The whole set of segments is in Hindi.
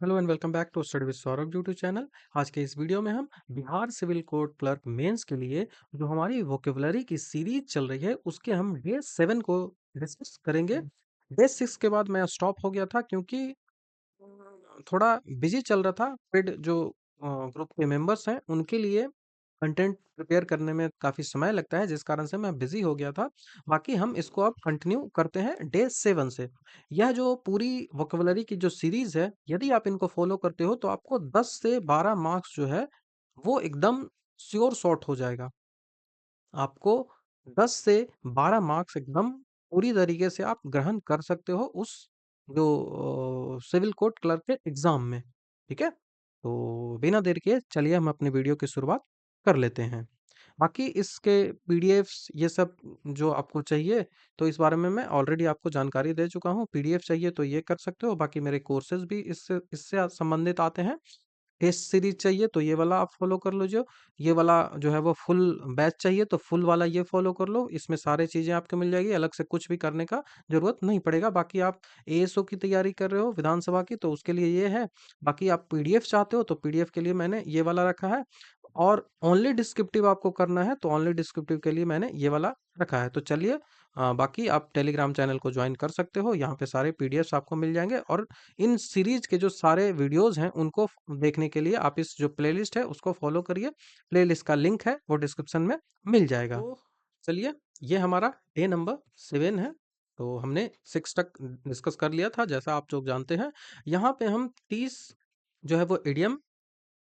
Hello and welcome back to study with Saurabh YouTube channel. आज के इस वीडियो में हम Bihar civil court clerk mains के लिए जो हमारी वोकेबलरी की सीरीज चल रही है उसके हम डे 7 को डिस्कस करेंगे। डे 6 के बाद मैं स्टॉप हो गया था क्योंकि थोड़ा बिजी चल रहा था। फिर जो ग्रुप के मेंबर्स हैं उनके लिए कंटेंट प्रिपेयर करने में काफ़ी समय लगता है, जिस कारण से मैं बिजी हो गया था। बाकी हम इसको अब कंटिन्यू करते हैं डे 7 से। यह जो पूरी वोकेबलरी की जो सीरीज है, यदि आप इनको फॉलो करते हो तो आपको 10 से 12 मार्क्स जो है वो एकदम श्योर शॉट हो जाएगा। आपको 10 से 12 मार्क्स एकदम पूरी तरीके से आप ग्रहण कर सकते हो उस जो सिविल कोर्ट क्लर्क के एग्जाम में। ठीक है, तो बिना देर किए चलिए हम अपने वीडियो की शुरुआत कर लेते हैं। बाकी इसके पीडीएफ्स ये सब जो आपको चाहिए, तो इस बारे में मैं ऑलरेडी आपको जानकारी दे चुका हूँ। पीडीएफ चाहिए तो ये कर सकते हो। बाकी मेरे कोर्सेज भी इससे इससे संबंधित आते हैं। टेस्ट सीरीज चाहिए तो ये वाला आप फॉलो कर लो। जो ये वाला जो है वो फुल बैच चाहिए तो फुल वाला ये फॉलो कर लो। इसमें सारी चीजें आपको मिल जाएगी, अलग से कुछ भी करने का जरूरत नहीं पड़ेगा। बाकी आप एएसओ की तैयारी कर रहे हो विधानसभा की, तो उसके लिए ये है। बाकी आप पीडीएफ चाहते हो तो पीडीएफ के लिए मैंने ये वाला रखा है। और ओनली डिस्क्रिप्टिव आपको करना है तो ओनली डिस्क्रिप्टिव के लिए मैंने ये वाला रखा है। तो चलिए, बाकी आप टेलीग्राम चैनल को ज्वाइन कर सकते हो। यहाँ पे सारे पीडीएफ्स आपको मिल जाएंगे और इन सीरीज के जो सारे वीडियोस हैं उनको देखने के लिए आप इस जो प्लेलिस्ट है उसको फॉलो करिए। प्लेलिस्ट का लिंक है वो डिस्क्रिप्शन में मिल जाएगा। तो चलिए, ये हमारा डे नंबर 7 है। तो हमने 6 तक डिस्कस कर लिया था, जैसा आप लोग जानते हैं। यहाँ पे हम 30 जो है वो इडियम,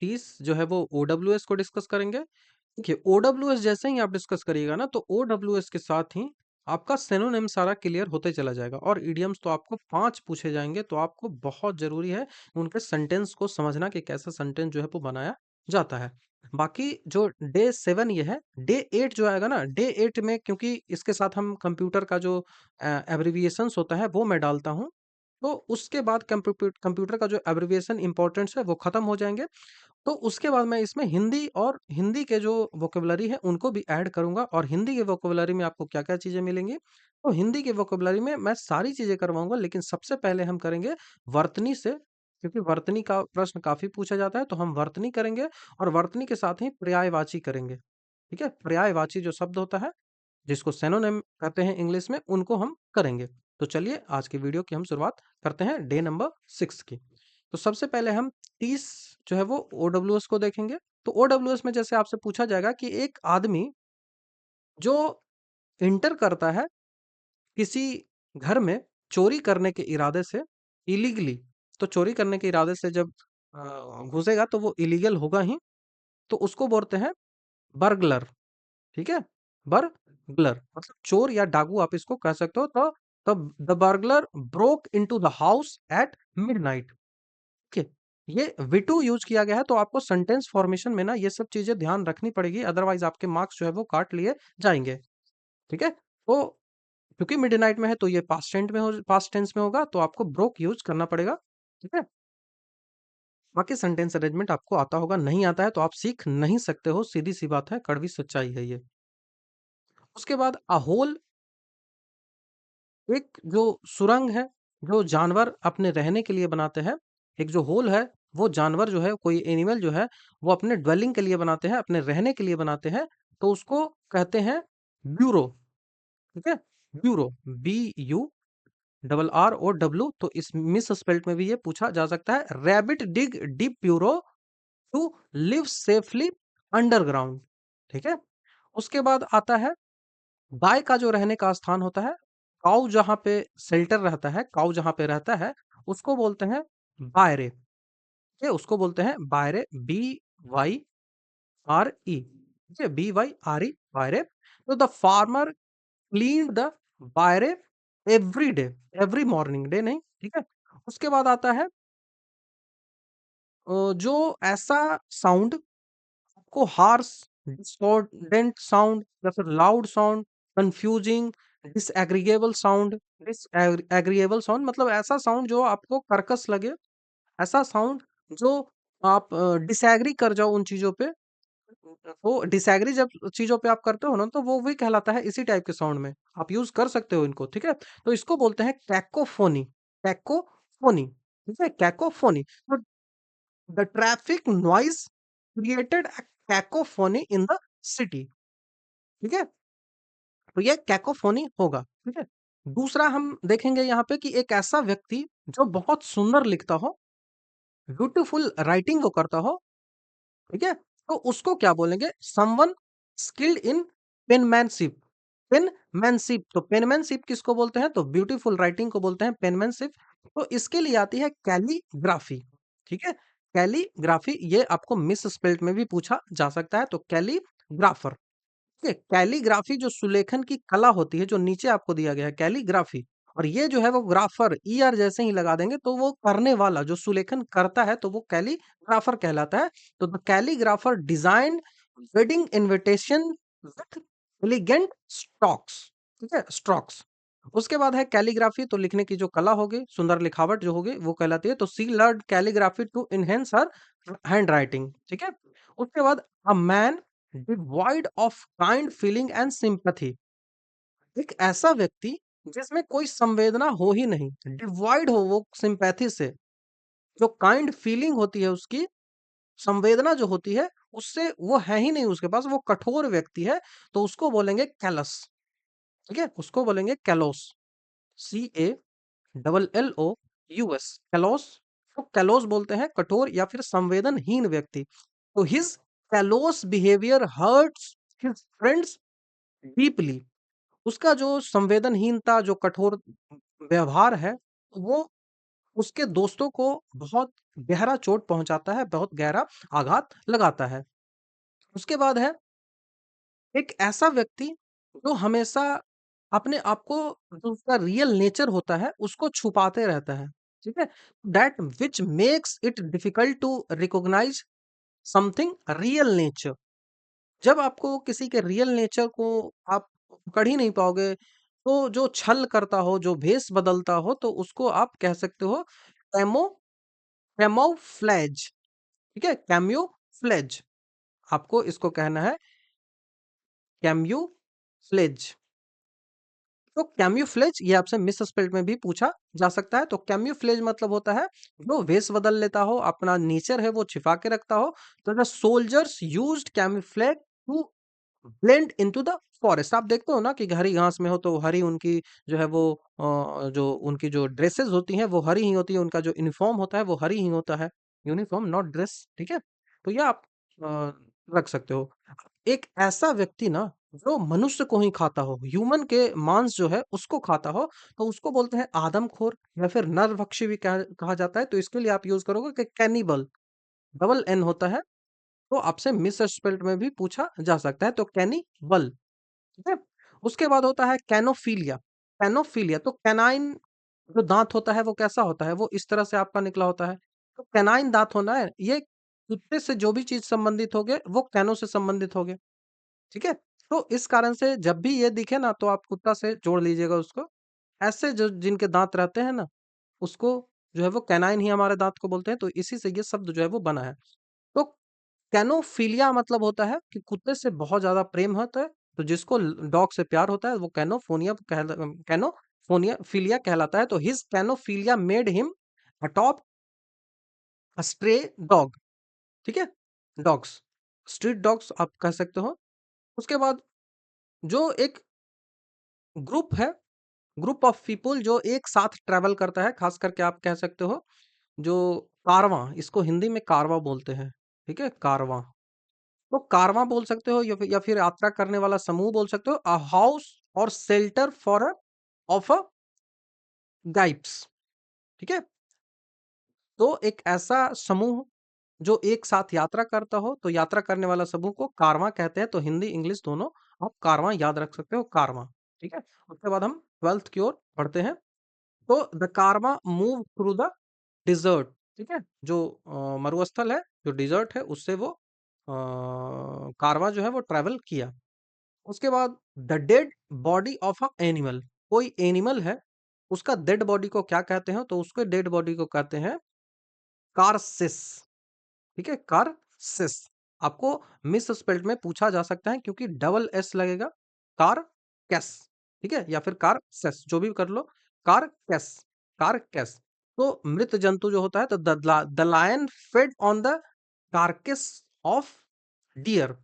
30 जो है वो ओडब्ल्यूएस को डिस्कस करेंगे। देखिए, ओडब्ल्यूएस जैसे ही आप डिस्कस करिएगा ना, तो ओडब्ल्यूएस के साथ ही आपका सिनोनिम सारा क्लियर होते चला जाएगा। और इडियम्स तो आपको 5 पूछे जाएंगे, तो आपको बहुत जरूरी है उनके सेंटेंस को समझना कि कैसा सेंटेंस जो है वो बनाया जाता है। बाकी जो डे 7 ये है, डे 8 जो आएगा ना, डे 8 में क्योंकि इसके साथ हम कंप्यूटर का जो एब्रिविएशंस होता है वो मैं डालता हूँ, तो उसके बाद कंप्यूटर का जो एब्रिविएशन इंपॉर्टेंट्स है वो खत्म हो जाएंगे। तो उसके बाद मैं इसमें हिंदी और हिंदी के जो वोकेबलरी है उनको भी ऐड करूंगा। और हिंदी के वोकेबलरी में आपको क्या-क्या चीजें मिलेंगी, तो हिंदी के वोकेबलरी में मैं सारी चीजें करवाऊंगा, लेकिन सबसे पहले हम करेंगे वर्तनी से, क्योंकि वर्तनी का प्रश्न काफी पूछा जाता है। तो हम वर्तनी करेंगे और वर्तनी के साथ ही पर्यायवाची करेंगे। ठीक है, पर्यायवाची जो शब्द होता है जिसको सिनोनिम कहते हैं इंग्लिश में, उनको हम करेंगे। तो चलिए, आज की वीडियो की हम शुरुआत करते हैं डे नंबर 6 की। तो सबसे पहले हम 30 जो है वो ओडब्ल्यूएस को देखेंगे। तो ओडब्ल्यूएस में जैसे आपसे पूछा जाएगा कि एक आदमी जो इंटर करता है किसी घर में चोरी करने के इरादे से, इलीगली, तो चोरी करने के इरादे से जब घुसेगा तो वो इलीगल होगा ही, तो उसको बोलते हैं बर्गलर। ठीक है, बर्गलर मतलब चोर या डाकू आप इसको कह सकते हो। तो the burglar broke into the house at midnight. ठीक है, ये विटू यूज किया गया है, तो आपको सेंटेंस फॉर्मेशन में ना ये सब चीजें ध्यान रखनी पड़ेगी, अदरवाइज आपके मार्क्स जो है वो काट लिए जाएंगे। ठीक है, तो क्योंकि मिडनाइट में है तो ये पास्ट टेंस में होगा, तो आपको ब्रोक यूज करना पड़ेगा। ठीक है, बाकी सेंटेंस अरेंजमेंट आपको आता होगा, नहीं आता है तो आप सीख नहीं सकते हो, सीधी सी बात है, कड़वी सच्चाई है ये। उसके बाद अहोल, एक जो सुरंग है जो जानवर अपने रहने के लिए बनाते हैं। एक जो होल है वो जानवर जो है, कोई एनिमल जो है, वो अपने ड्वेलिंग के लिए बनाते हैं, अपने रहने के लिए बनाते हैं। तो उसको कहते हैं ब्यूरो। ठीक है, ब्यूरो, BURROW। तो इस मिस स्पेल्ट में भी ये पूछा जा सकता है। Rabbit dig deep burrow to live safely underground. ठीक है, उसके बाद आता है गाय का जो रहने का स्थान होता है, काऊ जहाँ पे शेल्टर रहता है, काऊ जहाँ पे रहता है, उसको बोलते हैं बायरे। ठीक है, उसको बोलते हैं बायरे, BYRE। ठीक है, BYRE, बायरे। तो the farmer clean the Baire every day, every morning, day नहीं। ठीक है, उसके बाद आता है जो ऐसा साउंड को हार्श, डिस्कॉर्डेंट साउंड या फिर loud sound, confusing, disagreeable sound. Disagreeable sound मतलब ऐसा साउंड जो आपको कर्कश लगे, ऐसा साउंड जो आप डिसएग्री कर जाओ उन चीजों पे। वो डिसएग्री जब चीजों पे आप करते हो ना, तो वो भी कहलाता है इसी टाइप के साउंड में, आप यूज कर सकते हो इनको। ठीक है, तो इसको बोलते हैं कैकोफोनी, कैकोफोनी। ठीक है, कैकोफोनी। तो the traffic noise created a cacophony in the city. ठीक है, तो ये कैकोफोनी होगा। ठीक है, दूसरा हम देखेंगे यहाँ पे कि एक ऐसा व्यक्ति जो बहुत सुंदर लिखता हो, ब्यूटीफुल राइटिंग वो करता हो, ठीक है, तो उसको क्या बोलेंगे? Someone skilled in पेनमैनशिप। पेनमैनशिप, तो पेनमैनशिप किसको बोलते हैं? तो ब्यूटीफुल राइटिंग को बोलते हैं पेनमैनशिप। तो इसके लिए आती है कैलीग्राफी। ठीक है, कैलीग्राफी, ये आपको मिस स्पेल्ड में भी पूछा जा सकता है, तो कैलीग्राफर। ठीक है, कैलीग्राफी जो सुलेखन की कला होती है, जो नीचे आपको दिया गया है कैलीग्राफी, और ये जो है वो ग्राफर, ई आर जैसे ही लगा देंगे तो वो करने वाला जो सुलेखन करता है, तो वो कैलीग्राफर कहलाता है। तो the calligrapher design wedding invitation with elegant stocks. ठीक है, स्ट्रोक्स। उसके बाद है कैलीग्राफी, तो लिखने की जो कला होगी, सुंदर लिखावट जो होगी वो कहलाती है। तो she learn calligraphy to enhance her hand writing. ठीक है, उसके बाद a man devoid of kind feeling and sympathy. एक ऐसा व्यक्ति जिसमें कोई संवेदना हो ही नहीं, डिवॉइड हो वो सिंपैथी से, जो काइंड फीलिंग होती है उसकी, संवेदना जो होती है उससे वो है ही नहीं उसके पास, वो कठोर व्यक्ति है, तो उसको बोलेंगे कैलस। ठीक है, उसको बोलेंगे callous. C A double L O U S, callous. तो कैलोस बोलते हैं कठोर या फिर संवेदनहीन व्यक्ति। तो his callous behaviour hurts his friends deeply. उसका जो संवेदनहीनता, जो कठोर व्यवहार है, वो उसके दोस्तों को बहुत गहरा चोट पहुंचाता है, बहुत गहरा आघात लगाता है। उसके बाद है एक ऐसा व्यक्ति जो हमेशा अपने आप को, जो उसका रियल नेचर होता है, उसको छुपाते रहता है। ठीक है, that which makes it difficult to recognise something real nature. जब आपको किसी के रियल नेचर को आप पकड़ ही नहीं पाओगे, तो जो छल करता हो, जो भेष बदलता हो, तो उसको आप कह सकते हो कैमो कैमोफ्लेज। ठीक है, कैम्यूफ्लेज, आपको इसको कहना है कैम्यूफ्लेज। तो कैम्यूफ्लेज ये आपसे मिस स्पेल्ड में भी पूछा जा सकता है। तो कैम्यूफ्लेज मतलब होता है जो वेश बदल लेता हो, अपना नेचर है वो छिपा के रखता हो। तो the soldiers used camouflage to blend into the forest. आप देखते हो ना कि हरी घास में हो तो हरी उनकी जो है वो जो उनकी जो ड्रेसेस होती हैं वो हरी ही होती है, उनका जो यूनिफॉर्म होता है वो हरी ही होता है। Uniform not dress. ठीक है, तो ये आप अ, रख सकते हो। एक ऐसा व्यक्ति ना जो मनुष्य को ही खाता हो, ह्यूमन के मांस जो है उसको खाता हो, तो उसको बोलते हैं आदमखोर या फिर नरभक्षी भी कहा जाता है। तो इसके लिए आप यूज करोगे कि कैनिबल, डबल एन होता है। तो आपसे मिस स्पेल्ड में भी पूछा जा सकता है, तो कैनिबल। ठीक है, उसके बाद होता है कैनोफीलिया। कैनोफीलिया, तो कैनाइन जो दांत होता है वो कैसा होता है? वो इस तरह से आपका निकला होता है। तो कैनाइन दांत होना है, ये कुत्ते से जो भी चीज संबंधित होगे वो कैनो से संबंधित होगे। ठीक है, तो इस कारण से जब भी ये दिखे ना तो आप कुत्ता से जोड़ लीजिएगा उसको। ऐसे जो जिनके दांत रहते हैं ना, उसको जो है वो कैनाइन ही हमारे दांत को बोलते हैं, तो इसी से ये शब्द जो है वो बना है। तो कैनोफिलिया मतलब होता है कि कुत्ते से बहुत ज्यादा प्रेम होता है, तो जिसको डॉग से प्यार होता है वो कैनोफोनिया फिलिया कहलाता है। तो his cynophilia made him adopt a stray dog. ठीक है, डॉग्स, स्ट्रीट डॉग्स आप कह सकते हो। उसके बाद जो एक ग्रुप है, ग्रुप ऑफ पीपल जो एक साथ ट्रैवल करता है, खास करके आप कह सकते हो जो कारवां, इसको हिंदी में कारवां बोलते हैं। ठीक है, कारवां, तो कारवां बोल सकते हो या फिर यात्रा करने वाला समूह बोल सकते हो। अ हाउस और shelter for a of a guides. ठीक है, तो एक ऐसा समूह जो एक साथ यात्रा करता हो, तो यात्रा करने वाला समूह को कारवां कहते हैं। तो हिंदी इंग्लिश दोनों आप कारवां याद रख सकते हो, कारवां। ठीक है, उसके बाद हम 12th की ओर बढ़ते हैं। तो the Karwaan move through the dessert. ठीक है, जो मरुस्थल है, जो डिजर्ट है, उससे वो कारवां जो है वो ट्रैवल किया। उसके बाद the dead body of a animal. कोई एनिमल है, उसका डेड बॉडी को क्या कहते हैं? तो उसके डेड बॉडी को कहते हैं कारसिस। ठीक है, कारसिस। आपको मिस स्पेल्ड में पूछा जा सकता है क्योंकि डबल एस लगेगा। कार कैस। ठीक है, या फिर कार सेस, जो भी कर लो। कार कैस, कार कैस। तो मृत जंतु जो होता है, तो the lion fed on the carcass of deer,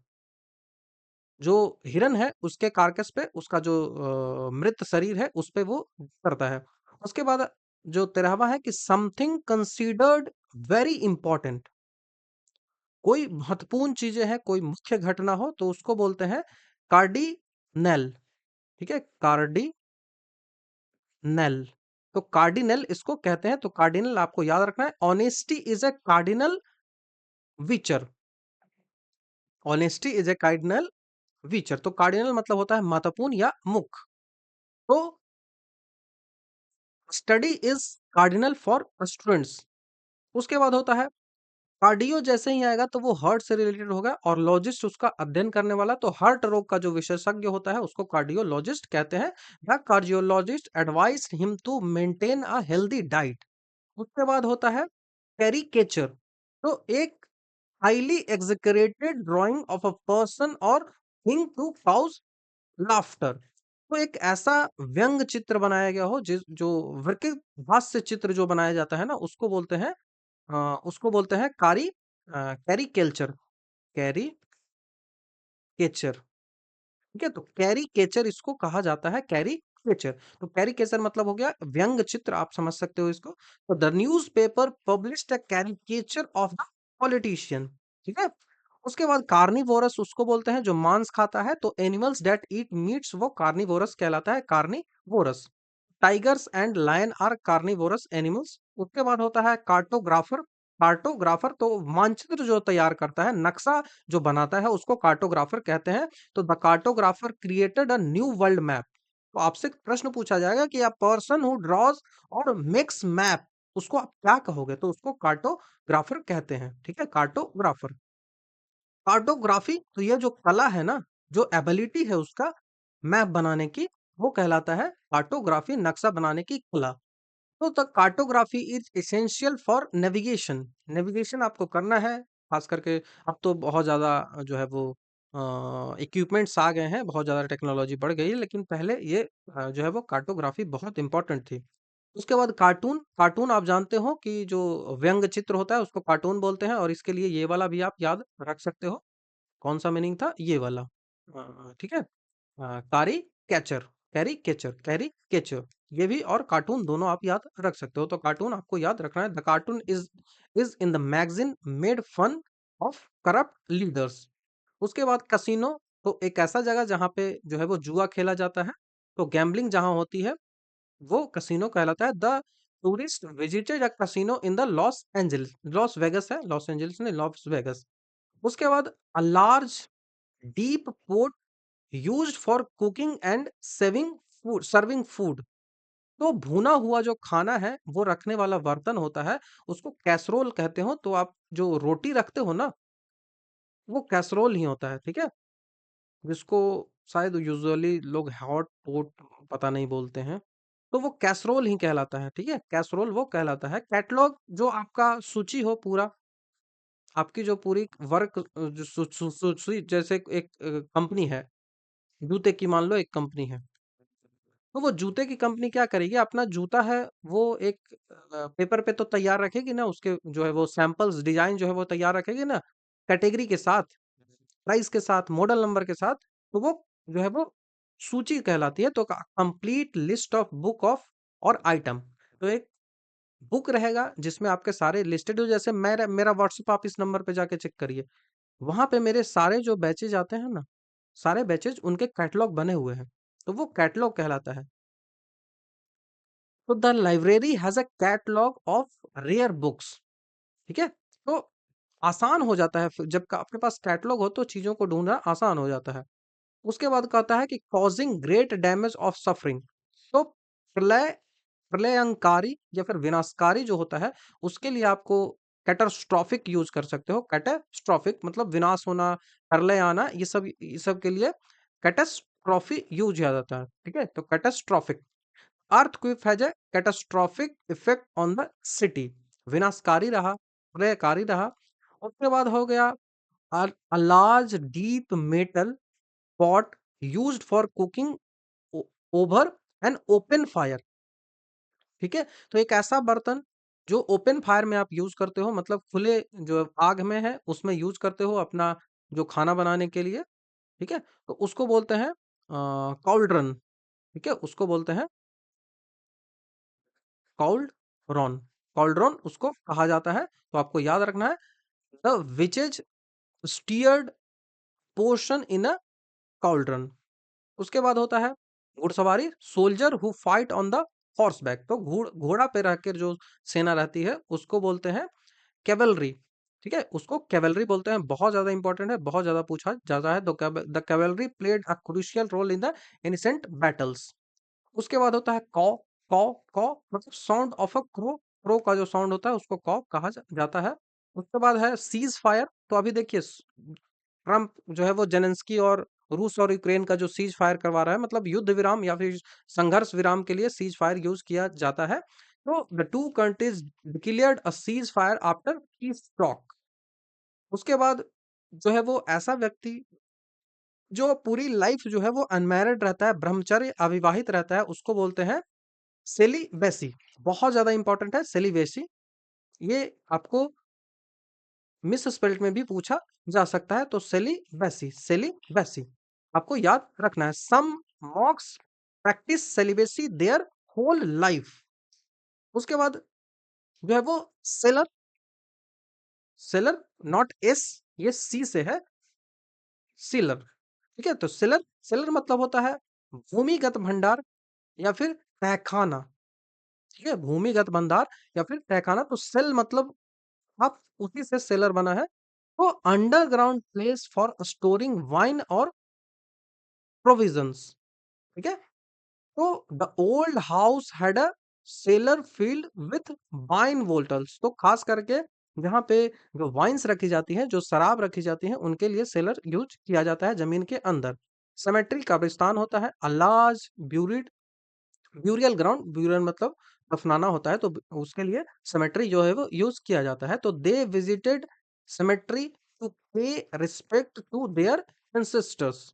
जो हिरन है उसके कार्कस पे उसका जो मृत शरीर है उस पे वो करता है। उसके बाद जो 13वां है कि समथिंग कंसीडर्ड वेरी इंपॉर्टेंट, कोई महत्वपूर्ण चीजें हैं, कोई मुख्य घटना हो तो उसको बोलते हैं कार्डिनल। ठीक है, कार्डिनल। तो कार्डिनल इसको कहते हैं, तो कार्डिनल आपको याद रखना है। ऑनेस्टी इज ए कार्डिनल विचर, ऑनेस्टी इज ए कार्डिनल विचर। तो कार्डिनल मतलब होता है महत्वपूर्ण या मुख्य। तो study is cardinal for students. उसके बाद होता है कार्डियो, जैसे ही आएगा तो वो हार्ट से रिलेटेड होगा और लॉजिस्ट उसका अध्ययन करने वाला, तो हार्ट रोग का जो विशेषज्ञ होता है उसको कार्डियोलॉजिस्ट कहते हैं। The cardiologist advise him to maintain a healthy diet. उसके बाद होता है कैरिकेचर, तो एक highly executed drawing of a person or thing to cause laughter. तो एक ऐसा व्यंग चित्र बनाया गया हो जिस जो विकृत हास्य चित्र जो बनाया जाता है ना, उसको बोलते हैं कैरीकल्चर, कैरीकेचर। ठीक है, तो कैरीकेचर इसको कहा जाता है, कैरीकेचर। तो कैरीकेचर मतलब हो गया व्यंग चित्र, आप समझ सकते हो इसको। तो the newspaper published a caricature of the politician. ठीक है। उसके बाद कार्निवोरस उसको बोलते हैं जो मांस खाता है, तो एनिमल्स दैट ईट मीट्स वो कार्निवोरस कहलाता है, carnivorous. Tigers and lion are carnivorous animals. उसके बाद होता है कार्टोग्राफर। कार्टोग्राफर तो मानचित्र जो तैयार करता है, नक्शा जो बनाता है उसको कार्टोग्राफर कहते हैं। तो the cartographer created a new world map. तो आपसे प्रश्न पूछा जाएगा कि अ पर्सन हु ड्रॉज और मेक्स मैप, उसको आप क्या कहोगे, तो उसको कार्टोग्राफर कहते हैं। ठीक है, कार्टोग्राफर। कार्टोग्राफी तो ये जो कला है ना, जो एबिलिटी है उसका मैप बनाने की, वो कहलाता है कार्टोग्राफी, नक्शा बनाने की कला। तो the cartography is essential for navigation. Navigation आपको करना है, खास करके अब तो बहुत ज्यादा जो है वो इक्विपमेंट्स आ गए हैं, बहुत ज्यादा टेक्नोलॉजी बढ़ गई है, लेकिन पहले ये जो है वो कार्टोग्राफी बहुत इंपॉर्टेंट थी। उसके बाद कार्टून। कार्टून आप जानते हो कि जो व्यंग चित्र होता है उसको कार्टून बोलते हैं, और इसके लिए ये वाला भी आप याद रख सकते हो। कौन सा मीनिंग था ये वाला? ठीक है, कारी catcher, carry catcher, carry catcher, ये भी और कार्टून दोनों आप याद रख सकते हो। तो कार्टून आपको याद रखना है। The cartoon is in the magazine made fun of corrupt leaders. उसके बाद कसिनो, तो एक ऐसा जगह जहाँ पे जो है वो जुआ खेला जाता है, तो गैम्बलिंग जहाँ होती है वो कसिनो कहलाता है। The tourist visited a casino in the Los Angeles, Las Vegas है, लॉस एंजल्स नहीं, लॉस वेगस। उसके बाद a large deep pot used for cooking and saving food, serving food. तो भुना हुआ जो खाना है वो रखने वाला बर्तन होता है, उसको कैसरोल कहते हो। तो आप जो रोटी रखते हो ना, वो कैसरोल ही होता है। ठीक है, जिसको शायद यूजुअली लोग हॉट पोट पता नहीं बोलते हैं, तो वो कैसरोल ही कहलाता है। ठीक है, कैसरोल वो कहलाता है। कैटलॉग जो आपका सूची हो पूरा, आपकी जो पूरी वर्क जो सूची, जैसे एक कंपनी है, जूते की मान लो एक कंपनी है, तो वो जूते की कंपनी क्या करेगी, अपना जूता है वो एक पेपर पे तो तैयार रखेगी ना, उसके जो है वो सैंपल्स डिजाइन जो है वो तैयार रखेगी ना, कैटेगरी के साथ, प्राइस के साथ, मॉडल नंबर के साथ। तो वो जो है वो सूची कहलाती है। तो complete list of book of और आइटम, तो एक बुक रहेगा जिसमें आपके सारे लिस्टेड हो। जैसे मेरा मेरा व्हाट्सएप आप इस नंबर पे जाके चेक करिए, वहां पे मेरे सारे जो बैचेज आते हैं ना, सारे बैचेज उनके कैटलॉग बने हुए हैं, तो वो कैटलॉग कहलाता है। तो the library has a catalogue of rare books. ठीक है, तो आसान हो जाता है जब आपके पास कैटलॉग हो तो चीजों को ढूंढना आसान हो जाता है। उसके बाद कहता है कि causing great damage of suffering. तो प्रलय, प्रलयंकारी या फिर विनाशकारी जो होता है, उसके लिए आपको कैटास्ट्रॉफिक यूज कर सकते हो। कैटास्ट्रॉफिक मतलब विनाश होना, प्रलय आना, ये सब के लिए कैटास्ट्रॉफी यूज किया जाता है। ठीक है, तो catastrophic. Earthquake has a catastrophic effect on the city. विनाशकारी रहा, प्रलयकारी रहा। उसके बाद हो गया a large deep metal pot used for cooking over an open fire। ठीक है, तो एक ऐसा बर्तन जो ओपन फायर में आप यूज़ करते हो, मतलब खुले जो आग में है उसमें यूज़ करते हो अपना जो खाना बनाने के लिए, ठीक है? तो उसको बोलते हैं कॉल्ड्रन, ठीक है? उसको बोलते हैं कॉल्ड्रॉन, कॉल्ड्रॉन उसको कहा जाता है। तो आपको याद रखना है, the which is steered portion in a cauldron. उसके बाद होता है घुड़सवारी, soldier who fight on the horseback. तो घोड़ा पे रहकर जो सेना रहती है उसको बोलते हैं कैवलरी, ठीक है? उसको कैवलरी बोलते हैं। बहुत ज्यादा इंपॉर्टेंट है, बहुत ज्यादा पूछा जाता है। तो the cavalry played a crucial role in the ancient battles. उसके बाद होता है कॉ, कॉ मतलब sound of a crow, crow का जो साउंड होता है उसको कॉ कहा जाता है। उसके बाद है सीज फायर। तो अभी देखिए ट्रम्प जो है वो जेलेंस्की और रूस और यूक्रेन का जो सीज फायर करवा रहा है, मतलब युद्ध विराम या फिर संघर्ष विराम के लिए सीज फायर यूज किया जाता है। तो the two countries declared a cease fire after piece talk. उसके बाद जो है वो ऐसा व्यक्ति जो पूरी लाइफ जो है वो अनमैरिड रहता है, ब्रह्मचर्य अविवाहित रहता है, उसको बोलते हैं सेलिबेसी। बहुत ज्यादा इंपॉर्टेंट है सेलिबेसी। ये आपको मिस स्पेल्ट में भी पूछा जा सकता है। तो सेलिबेसी, सेलिबेसी आपको याद रखना है। Some monks practise celibacy their whole life. उसके बाद जो है वो सेलर, सेलर नॉट एस, ये सी से है, सीलर, ठीक है? तो सेलर, सेलर मतलब होता है भूमिगत भंडार या फिर तहखाना, ठीक है? भूमिगत भंडार या फिर तहखाना। तो सेल मतलब आप उसी से सेलर बना है। तो underground place for storing wine और प्रोविजंस, ठीक है? तो the old house had a seller field with wine bottles. तो खास करके जहाँ पे जो वाइन्स रखी जाती हैं, जो शराब रखी जाती है, उनके लिए सेलर यूज किया जाता है जमीन के अंदर। सेमेट्री कब्रिस्तान होता है। A large buried, burial ground, burial मतलब दफनाना होता है, तो उसके लिए सेमेट्री जो है वो यूज किया जाता है। तो दे विजिटेड सेमेट्री टू पे रिस्पेक्ट टू देयर एंसेस्टर्स।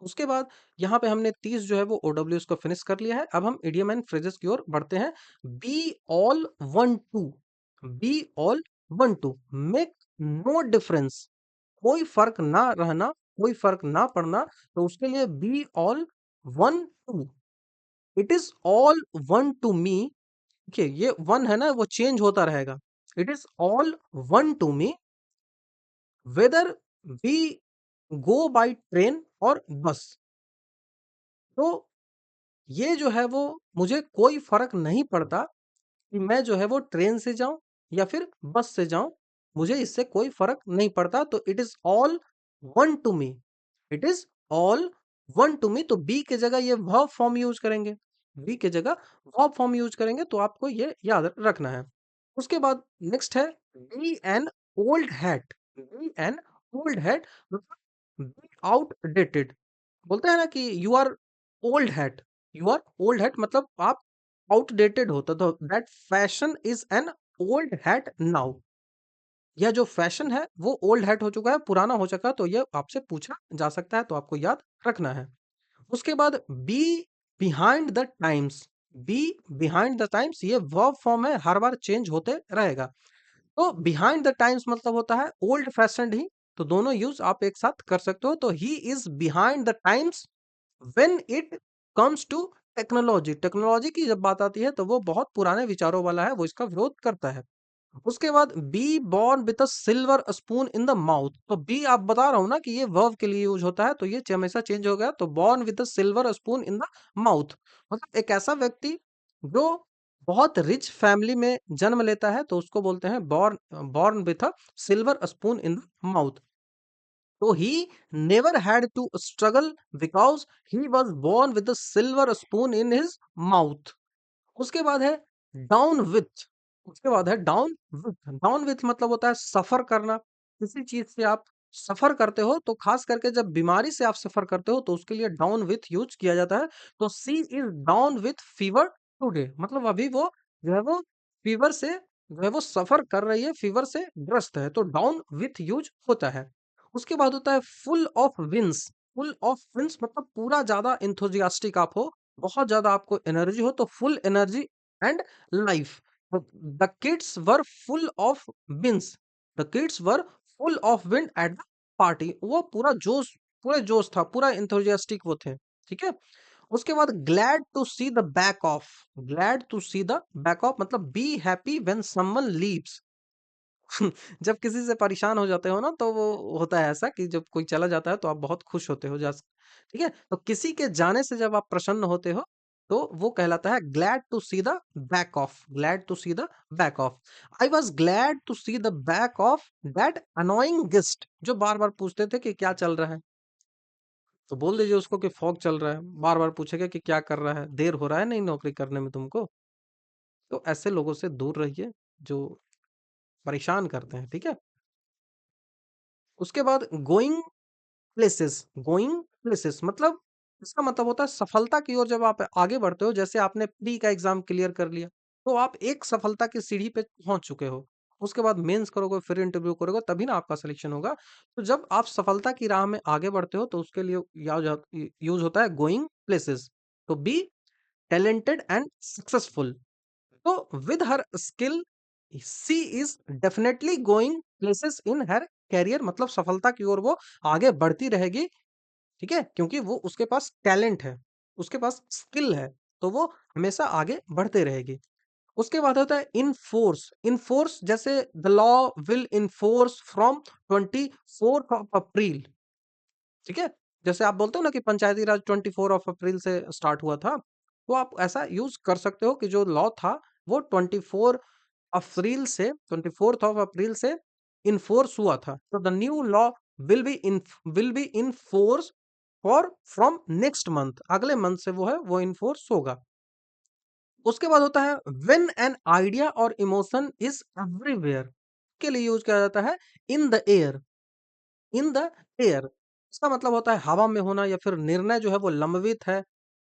उसके बाद यहाँ पे हमने 30 जो है वो ओडब्ल्यूज को फिनिश कर लिया है। अब हम इडियम एंड फ्रेजेस की ओर बढ़ते हैं। Be all one to, be all one to, make no difference, कोई फर्क ना रहना, कोई फर्क ना पड़ना। तो उसके लिए be all one to, it is all one to me. देखिए ये वन है ना वो चेंज होता रहेगा। It is all one to me whether we go by train or bus. तो ये जो है वो मुझे कोई फर्क नहीं पड़ता कि मैं जो है वो ट्रेन से जाऊं या फिर बस से जाऊं, मुझे इससे कोई फर्क नहीं पड़ता। तो it is all one to me, it is all one to me. तो बी के जगह ये वर्ब फॉर्म यूज करेंगे, बी के जगह वर्ब फॉर्म यूज करेंगे। तो आपको ये याद रखना है। उसके बाद नेक्स्ट है be an old hat, be an old hat मतलब बी आउटडेटेड। बोलते हैं ना कि you are old hat, you are old hat मतलब आप आउटडेटेड होता। तो that fashion is an old hat now. यह जो फैशन है वो ओल्ड हैट हो चुका है, पुराना हो चुका है। तो ये आपसे पूछा जा सकता है, तो आपको याद रखना है। उसके बाद be behind the times, be behind the times ये वर्ब फॉर्म है, हर बार चेंज होते रहेगा। तो बिहाइंड द टाइम्स मतलब होता है ओल्ड फैशनड ही। तो दोनों यूज आप एक साथ कर सकते हो। तो he is behind the times when it comes to technology. Technology की जब बात आती है तो वो बहुत पुराने विचारों वाला है, वो इसका विरोध करता है। उसके बाद be born with a silver spoon in the mouth. तो बी आप बता रहा हूं ना कि ये वर्ब के लिए यूज होता है, तो ये हमेशा चेंज हो गया। तो born with a silver spoon in the mouth मतलब एक ऐसा व्यक्ति जो बहुत रिच फैमिली में जन्म लेता है, तो उसको बोलते हैं born, born with a silver spoon in the mouth. तो he never had to struggle because he was born with a silver spoon in his mouth. उसके बाद है डाउन विथ, उसके बाद है डाउन विथ। डाउन विथ मतलब होता है सफर करना। किसी चीज से आप सफर करते हो, तो खास करके जब बीमारी से आप सफर करते हो तो उसके लिए डाउन विथ यूज किया जाता है। तो she is down with fever today मतलब अभी वो जो है वो फीवर से जो है वो सफर कर रही है, फीवर से ग्रस्त है। तो डाउन विथ यूज होता है। उसके बाद होता है full of beans, full of beans मतलब पूरा ज्यादा इंथुजियास्टिक आप हो, बहुत ज्यादा आपको एनर्जी हो, तो full energy and life. The kids were full of beans, the kids were full of विंड एट द पार्टी, वो पूरा जोश, पूरे जोश था, पूरा इंथुजियास्टिक वो थे, ठीक है। उसके बाद glad to see the back of, glad to see the back of मतलब be happy when someone leaves. जब किसी से परेशान हो जाते हो ना, तो वो होता है ऐसा कि जब कोई चला जाता है तो आप बहुत खुश होते हो, ठीक है। तो किसी के जाने से जब आप प्रसन्न होते हो तो वो कहलाता है glad to see the back of, glad to see the back of. I was glad to see the back of that annoying guest, जो बार बार पूछते थे कि क्या चल रहा है, तो बोल दीजिए उसको कि फॉग चल रहा है, बार बार पूछेगा कि क्या कर रहा है, देर हो रहा है नहीं नौकरी करने में तुमको। तो ऐसे लोगों से दूर रहिए जो परेशान करते हैं, ठीक है। उसके बाद गोइंग प्लेसेस, गोइंग प्लेसेस मतलब इसका मतलब होता है सफलता की ओर जब आप आगे बढ़ते हो, जैसे आपने प्री का एग्जाम क्लियर कर लिया, तो आप एक सफलता की सीढ़ी पे पहुंच चुके हो। उसके बाद मेंस करोगे, फिर इंटरव्यू करोगे, तभी ना आपका सिलेक्शन होगा। तो जब आप सफलता की राह में आगे बढ़ते हो तो उसके लिए यूज होता है गोइंग प्लेसेस। तो बी टैलेंटेड एंड सक्सेसफुल, तो with her skill she is definitely going places in her career, मतलब सफलता की ओर वो आगे बढ़ती रहेगी, ठीक है, क्योंकि वो उसके पास टैलेंट है, उसके पास स्किल है, तो वो हमेशा आगे बढ़ते रहेगी। उसके बाद होता है इनफोर्स, इनफोर्स जैसे the law will enforce from 24 अप्रैल, ठीक है। जैसे आप बोलते हो ना कि पंचायती राज 24 अप्रैल से स्टार्ट हुआ था, तो आप ऐसा यूज कर सकते हो कि जो लॉ था वो 24 अप्रैल से इनफोर्स हुआ था। तो the new law will be in force for from next month, अगले मंथ से वो है वो इनफोर्स होगा। उसके बाद होता है व्हेन एन आइडिया और इमोशन इज एवरीवेयर, के लिए यूज किया जाता है in the air, in the air, इसका मतलब होता है हवा में होना, या फिर निर्णय जो है वो लंबित है,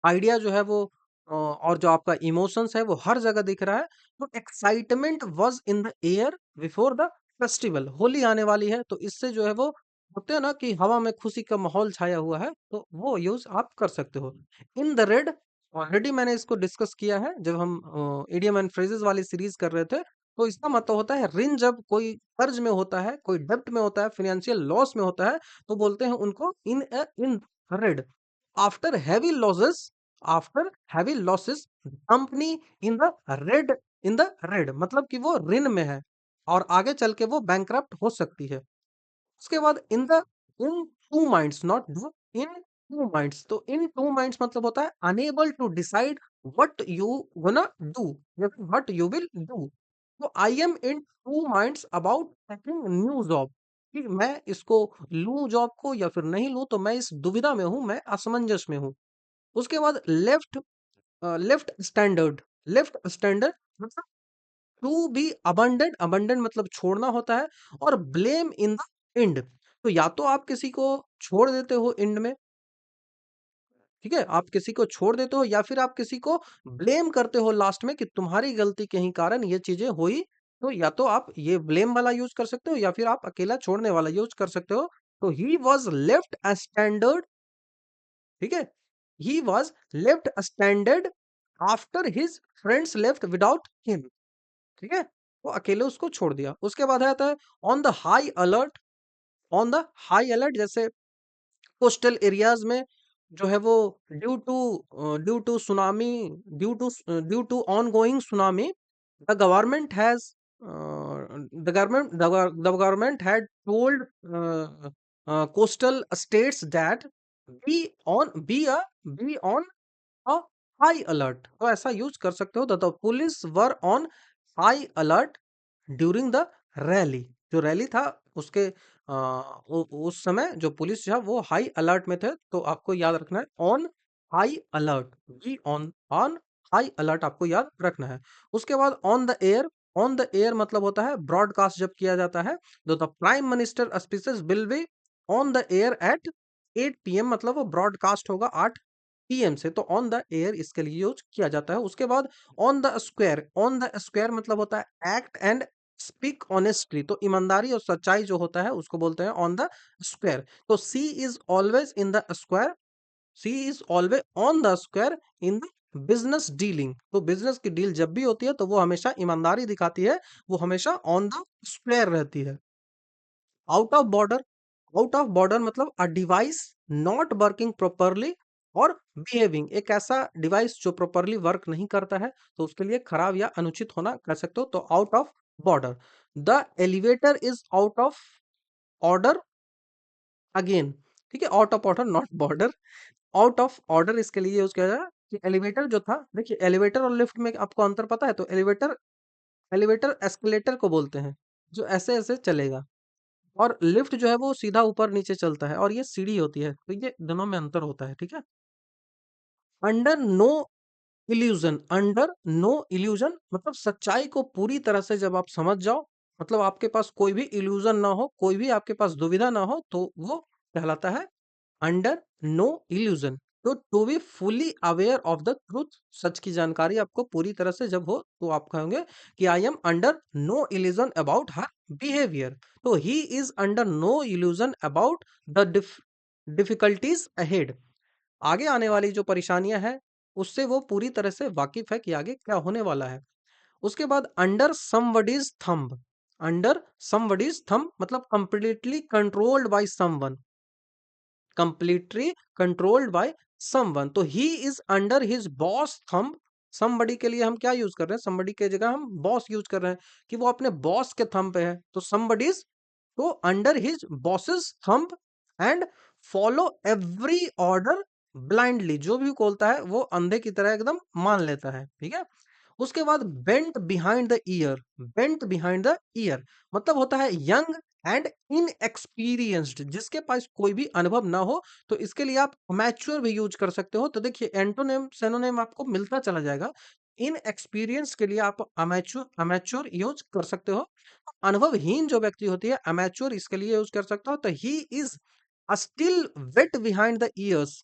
आइडिया जो है वो और जो आपका इमोशंस है वो हर जगह दिख रहा है। तो excitement was in the air before the festival, Holi आने वाली है, तो इससे जो है वो होते हैं ना कि हवा में खुशी का माहौल छाया हुआ है, तो वो यूज आप कर सकते हो। इन द रेड, ऑलरेडी मैंने इसको डिस्कस किया है जब हम इडियम एंड फ्रेजेस वाली सीरीज कर रहे थे। तो इसका मतलब होता है ऋण, जब कोई कर्ज में होता है, कोई डेब्ट में होता है, फाइनेंशियल लॉस में होता है, तो बोलते हैं उनको in red. After heavy losses, after heavy losses company in the red, in the red मतलब कि वो ऋण में है और आगे चल के वो बैंकरप्ट हो सकती है। उसके बाद in two minds, not do, in two minds, तो इन टू माइंड्स मतलब होता है unable to decide what you gonna do या फिर व्हाट यू विल डू। तो I am in two minds about taking new job, कि मैं इसको लूं जॉब को या फिर नहीं लूं, तो मैं इस दुविधा में हूं, मैं असमंजस में हूं। उसके बाद लेफ्ट स्टैंडर्ड, लेफ्ट स्टैंडर्ड मतलब टू बी अबंडेंट, अबंडेंट मतलब छोड़ना होता है, और ब्लेम इन द एंड, तो या तो आप किसी को छोड़ देते हो एंड में, ठीक है, आप किसी को छोड़ देते हो या फिर आप किसी को ब्लेम करते हो लास्ट में कि तुम्हारी गलती के ही कारण ये चीजें हुई। तो या तो आप ये ब्लेम वाला यूज कर सकते हो या फिर आप अकेला छोड़ने वाला यूज कर सकते हो। तो ही वॉज लेफ्ट स्टैंडर्ड, ठीक है, he was left standard after his friends left without him, ठीक है, वो अकेले उसको छोड़ दिया। उसके बाद आता है on the high alert, on the high alert जैसे कोस्टल एरियाज में जो है वो due to tsunami, due to ongoing tsunami, the government has the government had told coastal states that be be on a high alert, तो ऐसा यूज कर सकते हो। The police were on high alert during the rally, जो रैली था उसके उस समय जो पुलिस था वो हाई अलर्ट में थे, तो आपको याद रखना है on high alert, be on on high alert आपको याद रखना है। उसके बाद on the air, on the air मतलब होता है ब्रॉडकास्ट जब किया जाता है, तो the prime minister speeches will be on the air at 8 PM, मतलब वो ब्रॉडकास्ट होगा 8 PM से, तो ऑन द एयर इसके लिए यूज किया जाता है। उसके बाद on the square, on the square मतलब होता है एक्ट एंड स्पीक ऑनेस्टली, तो ईमानदारी और सच्चाई जो होता है उसको बोलते हैं ऑन द स्क्वायर। तो she is always in the square, she is always on the square in the business dealing. तो बिजनेस की डील जब भी होती है तो वो हमेशा ईमानदारी दिखाती है, वो हमेशा ऑन द स्क्वायर रहती है। Out of border, out of border मतलब a device not working properly और बिहेविंग, एक ऐसा डिवाइस जो प्रॉपरली वर्क नहीं करता है, तो उसके लिए खराब या अनुचित होना कह सकते हो, तो out of border. The elevator is out of order again, ठीक है, out of order not border. Out of order इसके लिए यूज किया जाएगा कि एलिवेटर जो था, देखिए एलिवेटर और लिफ्ट में आपको अंतर पता है, तो एलिवेटर, एलिवेटर एस्केलेटर को बोलते हैं, जो ऐसे ऐसे चलेगा, और लिफ्ट जो है वो सीधा ऊपर नीचे चलता है, और ये सीढ़ी होती है, तो ये दोनों में अंतर होता है, ठीक है। Under no illusion, under no illusion मतलब सच्चाई को पूरी तरह से जब आप समझ जाओ, मतलब आपके पास कोई भी इल्यूजन ना हो, कोई भी आपके पास दुविधा ना हो, तो वो कहलाता है अंडर नो इल्यूजन। तो to be fully aware of the truth, सच की जानकारी आपको पूरी तरह से जब हो, तो आप कहोगे कि I am under no illusion about her behaviour. तो he is under no illusion about the difficulties ahead, आगे आने वाली जो परेशानियां हैं उससे वो पूरी तरह से वाकिफ है कि आगे क्या होने वाला है। उसके बाद under somebody's thumb, under somebody's thumb मतलब completely controlled by someone, completely controlled by someone. तो he is under his boss thumb, somebody के लिए हम क्या यूज कर रहे हैं, समबडी के जगह हम बॉस यूज कर रहे हैं कि वो अपने बॉस के थंब पे है, तो समबडीज, तो under his bosses thumb and follow every order blindly, जो भी बोलता है वो अंधे की तरह एकदम मान लेता है, ठीक है। उसके बाद bent behind the year, bent behind the year मतलब होता है यंग एंड इनएक्सपीरियंस्ड, जिसके पास कोई भी अनुभव ना हो, तो इसके लिए आप मैच्योर भी यूज कर सकते हो। तो देखिए एंटोनिम सिनोनिम आपको मिलता चला जाएगा। इन एक्सपीरियंस के लिए आप अमेच्योर, अमेच्योर यूज कर सकते हो। अनुभवहीन जो व्यक्ति होती है अमेच्योर इसके लिए यूज कर सकता हो। तो he is still wet behind the ears,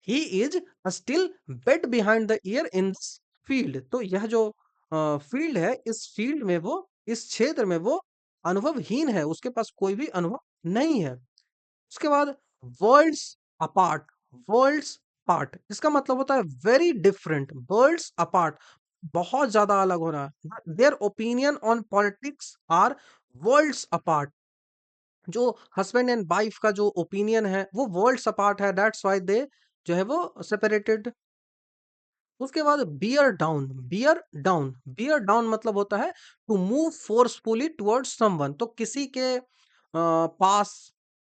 he is still wet behind the ear in this field. तो यह जो फील्ड है, इस फील्ड में वो, इस क्षेत्र में वो अनुभवहीन है, उसके पास कोई भी अनुभव नहीं है। उसके बाद वर्ल्ड्स अपार्ट, वर्ल्ड्स पार्ट इसका मतलब होता है वेरी डिफरेंट, वर्ल्ड्स अपार्ट बहुत ज्यादा अलग होना, their opinion on politics are worlds apart, जो हस्बैंड एंड वाइफ का जो ओपिनियन है वो वर्ल्ड्स अपार्ट है, दैट्स व्हाई दे जो है वो सेपरेटेड। उसके बाद bear down, bear down, bear down मतलब होता है to move forcefully towards someone, तो किसी के पास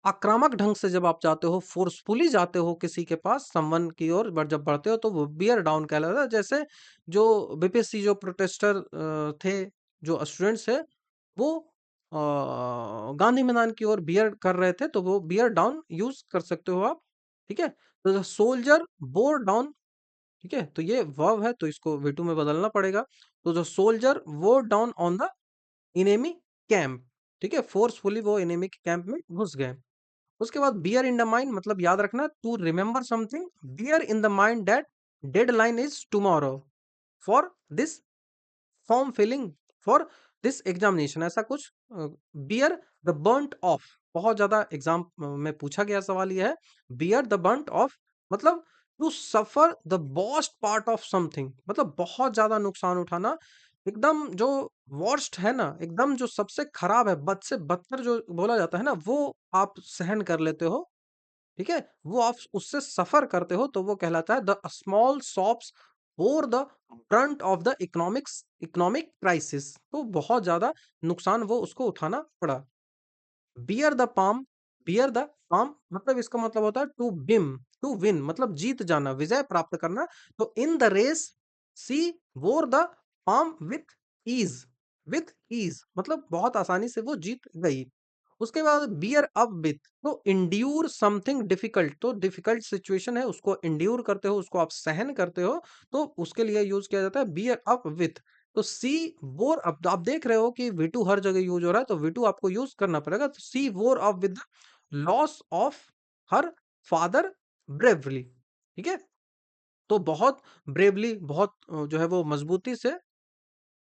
आक्रामक ढंग से जब आप जाते हो, फोर्सफुली जाते हो किसी के पास समवन की ओर जब बढ़ते हो, तो वो बियर डाउन कहलाता है। जैसे जो बीपीएससी जो प्रोटेस्टर थे, जो स्टूडेंट्स है, वो गांधी मैदान की ओर बियर कर रहे थे, तो वो बियर डाउन यूज कर सकते हो आप, ठीक है। तो सोल्जर बोर डाउन, ठीक है, तो ये वर्ब है तो इसको V2 में बदलना पड़ेगा। तो जो सोल्जर वो down on the enemy camp, ठीक है, फोर्सफुली वो इनेमी के कैंप में घुस गए। उसके बाद बियर इन द माइंड मतलब याद रखना, to remember something, bear in the mind that deadline is tomorrow for this form filling, for this examination, ऐसा कुछ। बियर द बर्ंट ऑफ, बहुत ज्यादा एग्जाम में पूछा गया सवाल यह है, बियर द बर्ंट ऑफ मतलब to suffer the worst part of something, मतलब बहुत ज्यादा नुकसान उठाना, एकदम जो वर्स्ट है ना, एकदम जो सबसे खराब है, बद से बदतर जो बोला जाता है ना, वो आप सहन कर लेते हो, ठीक है, वो आप उससे सफर करते हो, तो वो कहलाता है द स्मॉल शॉप्स और the Brunt of the economics, economic crisis, तो बहुत ज्यादा नुकसान वो उसको उठाना पड़ा। Bear the palm, bear the palm मतलब इसका मतलब होता है टू बिम, टू विन मतलब जीत जाना, विजय प्राप्त करना। तो in the race she bore the palm with ease, with ease मतलब बहुत आसानी से वो जीत गई। उसके बाद बियर अप विथ, तो इंड्यूर समथिंग डिफिकल्ट, तो डिफिकल्ट सिचुएशन है उसको इंड्यूर करते हो, उसको आप सहन करते हो, तो उसके लिए यूज किया जाता है बियर अप विथ। तो सी वोर, अब आप देख रहे हो कि V2 हर जगह यूज हो रहा है, तो V2 आपको यूज करना पड़ेगा। तो सी वोर up with loss of her father bravely, ठीक है, तो बहुत ब्रेवली, बहुत जो है वो मजबूती से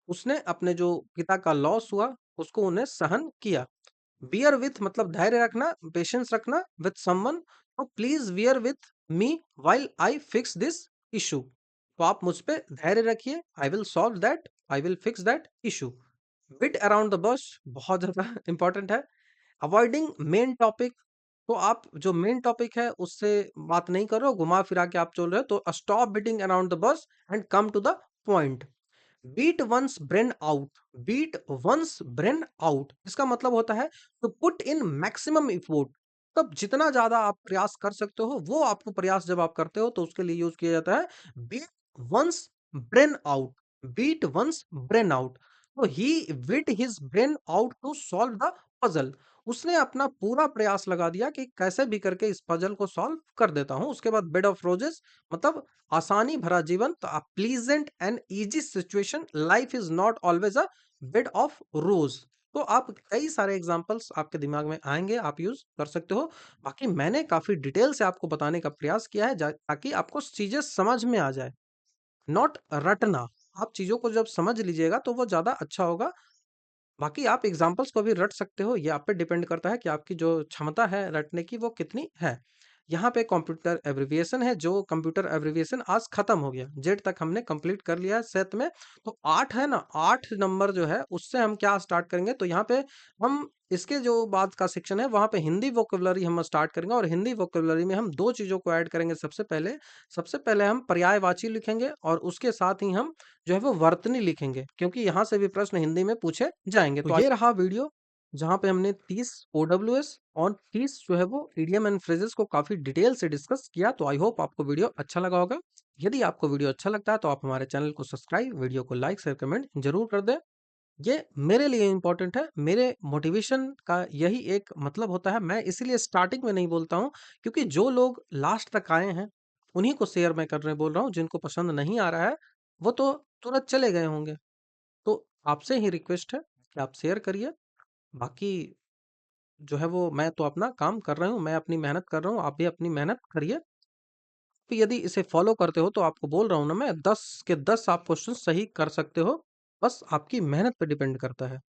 उसने अपने जो पिता का लॉस हुआ उसको उन्हें सहन किया। बियर विथ मतलब धैर्य रखना, पेशेंस रखना विथ समवन, तो please bear with me while I fix this issue, तो आप मुझ पे धैर्य रखिए, I will solve that, I will fix that issue. Beat around the bush बहुत ज़्यादा इम्पोर्टेंट है। अवॉइडिंग मेन टॉपिक, तो आप जो मेन टॉपिक है उससे बात नहीं कर रहे हो, घुमा-फिरा के आप चल रहे हो, तो stop beating around the bush and come to the point. Beat one's brain out, beat one's brain out इसका मतलब होता है to put in maximum effort. तब जितना ज्यादा आप प्रयास कर सकते हो वो आपको प्रयास जब आप करते हो तो उसके लिए यूज किया जाता है beat one's brain out, beat one's brain out. तो he wit his brain out to solve the puzzle, उसने अपना पूरा प्रयास लगा दिया कि कैसे भी करके इस पजल को सॉल्व कर देता हूं। उसके बाद बेड ऑफ रोजेस मतलब आसानी भरा जीवन, तो अ pleasant and easy situation, life is not always a bed of रोज। तो आप कई सारे एग्जांपल्स आपके दिमाग में आएंगे, आप यूज कर सकते हो। बाकी मैंने काफी डिटेल से आपको बताने का प्रयास किया है ताकि आपको चीजें समझ में आ जाए, नॉट रटना। आप चीजों को जब समझ लीजिएगा तो वो ज्यादा अच्छा होगा। बाकी आप एग्जाम्पल्स को भी रट सकते हो, ये आप पे डिपेंड करता है कि आपकी जो क्षमता है रटने की वो कितनी है। यहाँ पे कंप्यूटर एब्रिविएशन है, जो कंप्यूटर एब्रिविएशन आज खत्म हो गया, जेड तक हमने कंप्लीट कर लिया है सेट में। तो 8 है ना, 8 नंबर जो है उससे हम क्या स्टार्ट करेंगे, तो यहाँ पे हम इसके जो बाद का सेक्शन है वहाँ पे हिंदी वोकेबुलरी हम स्टार्ट करेंगे, और हिंदी वोकेबुलरी में हम 2 चीज़ों को ऐड करेंगे। सबसे पहले हम पर्यायवाची लिखेंगे और उसके साथ ही हम जो है वो वर्तनी लिखेंगे, क्योंकि यहाँ से भी प्रश्न हिंदी में पूछे जाएँगे। तो ये रहा वीडियो जहाँ पे हमने 30 ओडब्ल्यूएस और 30 जो है वो इडियम एंड फ्रेजेस को काफ़ी डिटेल से डिस्कस किया। तो आई होप आपको वीडियो अच्छा लगा होगा। यदि आपको वीडियो अच्छा लगता है तो आप हमारे चैनल को सब्सक्राइब, वीडियो को लाइक, शेयर, कमेंट ज़रूर कर दें। ये मेरे लिए इम्पोर्टेंट है, मेरे मोटिवेशन का यही एक मतलब होता है। मैं इसीलिए स्टार्टिंग में नहीं बोलता हूँ, क्योंकि जो लोग लास्ट तक आए हैं, उन्हीं को शेयर मैं करने बोल रहा हूँ। जिनको पसंद नहीं आ रहा है, वो तो तुरंत चले गए होंगे। तो आपसे ही रिक्वेस्ट है कि आप शेयर करिए। बाकी जो है वो मैं तो अपना काम कर रहा हूँ, मैं अपनी मेहनत कर रहा हूँ, आप भी अपनी मेहनत करिए। तो यदि इसे फॉलो करते हो तो आपको बोल रहा हूँ ना मैं, 10 के 10 आप क्वेश्चन सही कर सकते हो। बस आपकी मेहनत पे डिपेंड करता है।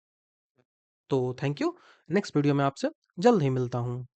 तो थैंक यू। नेक्स्ट वीडियो में आपसे जल्द ही मिलता हूँ।